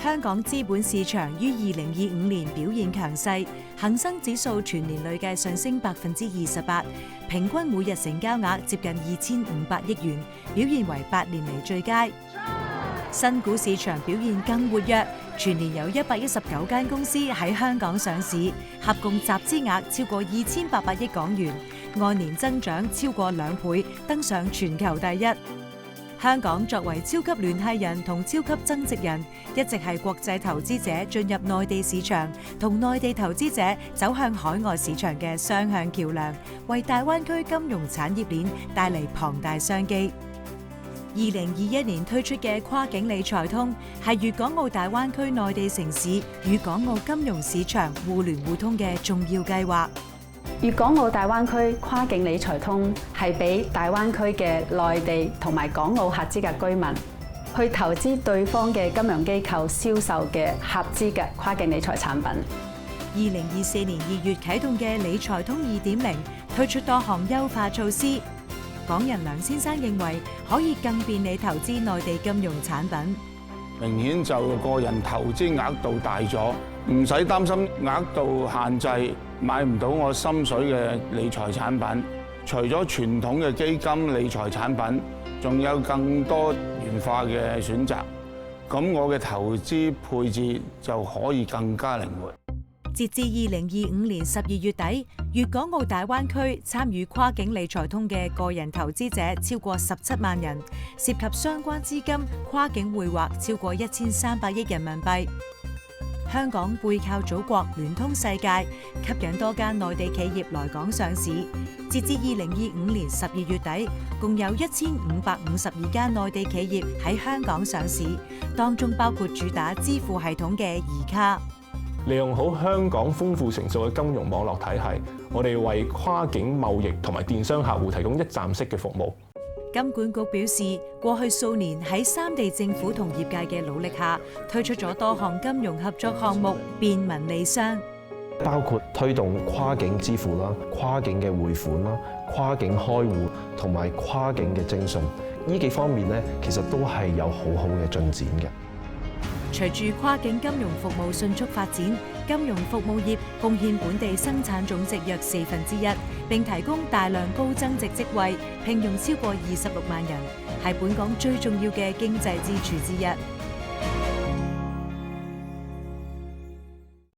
香港資本市場於2025年表現強勢，恒生指數全年累計上升28%，平均每日成交額接近2500億元，表現為8年嚟最佳。新股市場表現更活躍，全年有119間公司喺香港上市，合共集資額超過2800億港元，按年增長超過2倍，登上全球第一。香港作為超級聯繫人同超級增值人，一直係國際投資者進入內地市場同內地投資者走向海外市場嘅雙向橋樑，為大灣區金融產業鏈帶嚟龐大商機。2021年推出嘅跨境理財通係粵港澳大灣區內地城市與港澳金融市場互聯互通嘅重要計劃。粵港澳大灣區跨境理財通係俾大灣區嘅內地同埋港澳合資格居民去投資對方嘅金融機構銷售嘅合資嘅跨境理財產品。2024年2月啟動嘅理財通2.0推出多項優化措施。港人梁先生認為可以更便利投資內地金融產品。明顯就個人投資額度大咗，唔使擔心額度限制，買唔到我心水嘅理財產品。除咗傳統嘅基金理財產品，仲有更多元化嘅選擇。咁我嘅投資配置就可以更加靈活。截至2025年12月底，粵港澳大灣區參與跨境理財通嘅個人投資者超過17萬人，涉及相關資金跨境匯劃超過1300億人民幣。香港背靠祖國，聯通世界，吸引多間內地企業來港上市。截至2025年12月底，共有1552間內地企業喺香港上市，當中包括主打支付系統嘅移卡。利用好香港豐富成熟嘅金融網絡體系，我哋為跨境貿易同埋電商客戶提供一站式嘅服務。金管局表示，過去數年喺三地政府同業界嘅努力下，推出咗多項金融合作項目，便民利商，包括推動跨境支付啦、跨境嘅匯款啦、跨境開戶同埋跨境嘅徵信，呢幾方面呢，其實都係有好好嘅進展嘅。隨住跨境金融服務迅速發展，金融服務業貢獻本地生產總值約1/4，並提供大量高增值職位，聘用超過26萬人，係本港最重要嘅經濟支柱之一。